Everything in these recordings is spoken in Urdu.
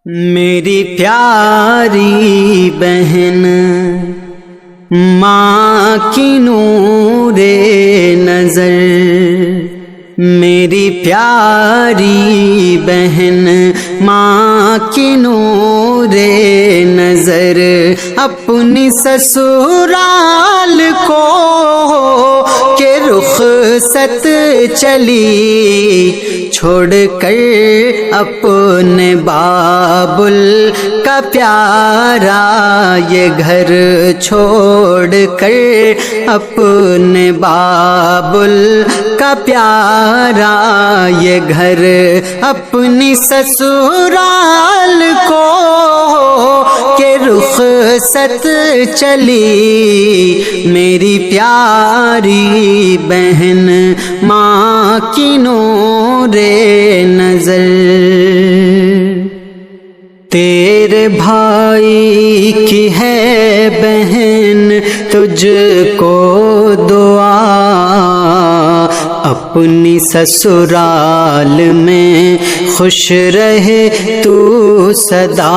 میری پیاری بہن ماں کی نور نظر، میری پیاری بہن ماں کی نور نظر، اپنی سسرال کو کہ رخصت چلی، چھوڑ کر اپنے بابل کا پیارا یہ گھر، چھوڑ کر اپنے بابل کا پیارا یہ گھر، اپنی سسرال کو کہ رخصت چلی، میری پیاری بہن ماں کی نور نظر۔ تیرے بھائی کی ہے بہن تجھ کو دعا، اپنی سسرال میں خوش رہے تو سدا،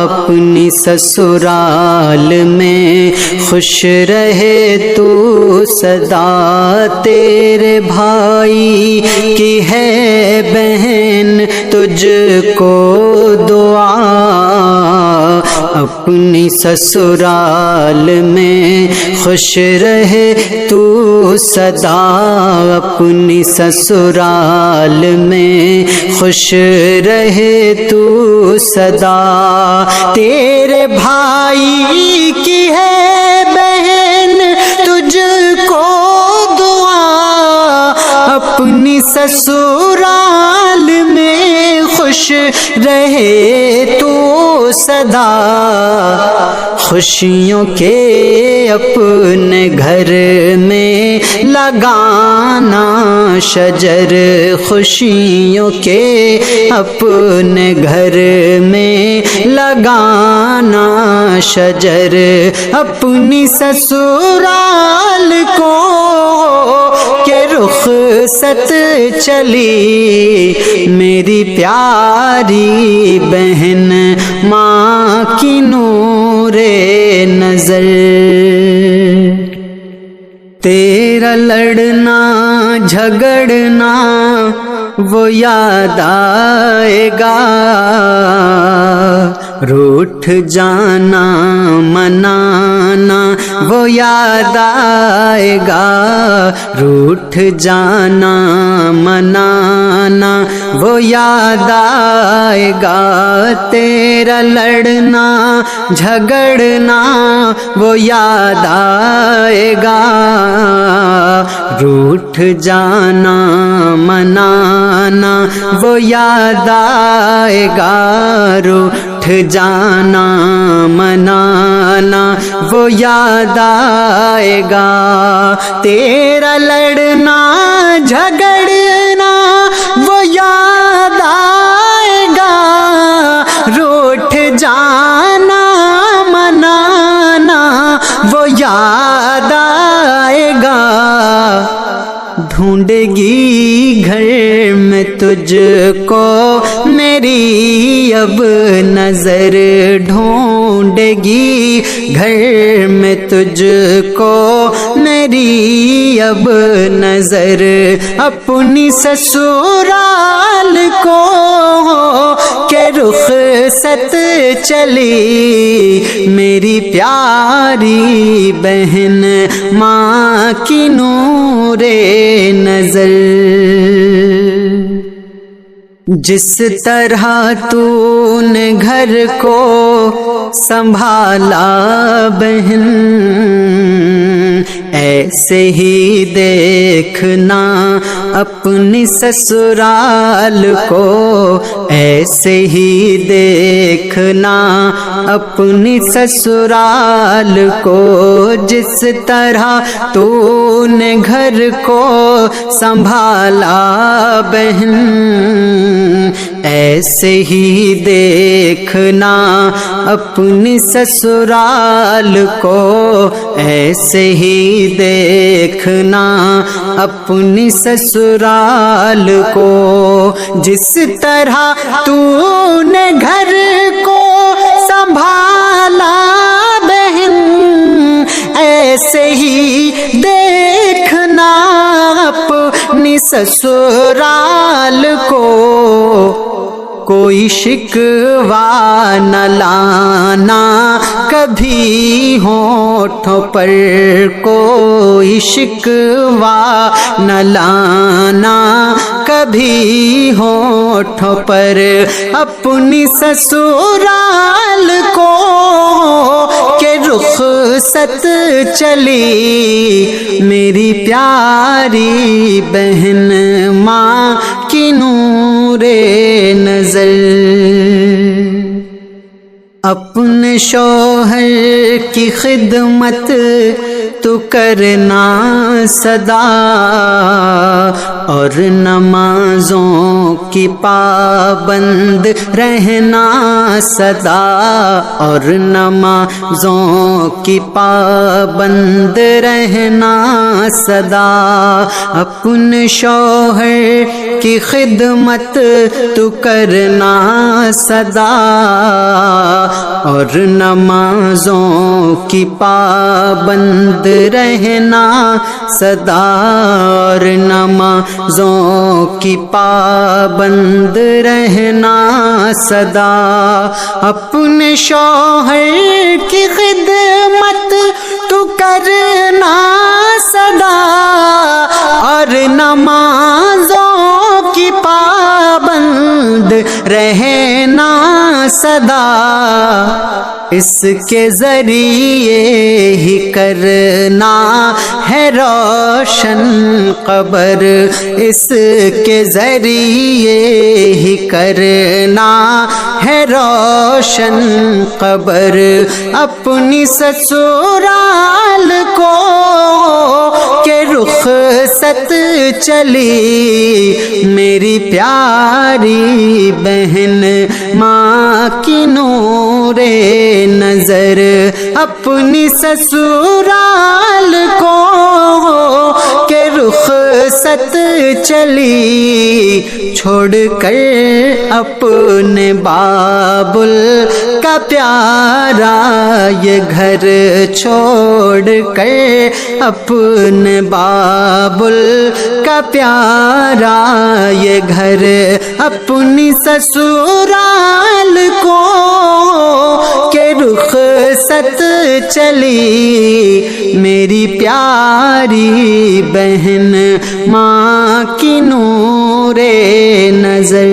اپنی سسرال میں خوش رہے تو سدا، تیرے بھائی کی ہے بہن تجھ کو دعا، اپنی سسرال میں خوش رہے تو سدا، اپنی سسرال میں خوش رہے تو سدا، تیرے بھائی کی ہے بہن تجھ کو دعا، اپنی سسرال میں خوش رہے تو سدا، خوشیوں کے اپنے گھر میں لگانا شجر، خوشیوں کے اپنے گھر میں لگانا شجر، اپنی سسرال کو کہ رخصت چلی، میری پیاری بہن ماں کی نور نظر۔ تیرا لڑنا جھگڑنا وہ یاد آئے گا، روٹھ جانا منانا وہ یاد آئے گا، روٹھ جانا منانا وہ یاد آئے گا، تیرا لڑنا جھگڑنا وہ یاد آئے گا، روٹھ جانا منانا وہ یاد آئے گا، روٹھ جانا منانا وہ یاد آئے گا، تیرا لڑنا جھگڑنا وہ یاد آئے گا، روٹھ جانا منانا وہ یاد آئے گا، ڈھونڈے گی گھر میں تجھ کو میری اب نظر، ڈھونڈے گی گھر میں تجھ کو میری اب نظر، اپنی سسرال کو کہ رخصت چلی، میری پیاری بہن ماں کی نور نظر۔ جس طرح تو نے گھر کو سنبھالا بہن، ایسے ہی دیکھنا اپنی سسرال کو، ایسے ہی دیکھنا اپنی سسرال کو، جس طرح تو نے گھر کو سنبھالا بہن، ایسے ہی دیکھنا اپنی سسرال کو، ایسے ہی دیکھنا اپنی سسرال کو، جس طرح تو نے گھر سسرال کو کوئی شکوہ نہ لانا کبھی ہونٹوں پر، کوئی شکوہ نہ لانا کبھی ہونٹوں پر، اپنی سسرال کو کہ رخصت چلی میری پیاری بہن ماں کی نور نظر۔ اپنے شوہر کی خدمت تو کرنا سدا، اور نمازوں کی پابند رہنا سدا، اور نمازوں کی پابند رہنا سدا۔ اپنے شوہر کی خدمت تو کرنا سدا، اور نمازوں کی پابند رہنا سدا، اور نمازوں کی پابند رہنا سدا۔ اپنے شوہر کی خدمت تو کرنا سدا، اور نمازوں کی پابند رہنا سدا۔ اس کے ذریعے ہی کرنا ہے روشن قبر، اس کے ذریعے ہی کرنا ہے روشن قبر۔ اپنی سسرال کو کہ رخصت چلی میری پیاری بہن ماں کی نور نظر۔ اپنی سسرال کو کہ رخصت چلی چھوڑ کر اپنے بابل کا پیارا یہ گھر، چھوڑ کر اپنے بابل کا پیارا یہ گھر، اپنی سسرال کو کہ رخصت چلی میری پیاری بہن ماں کی نور نظر۔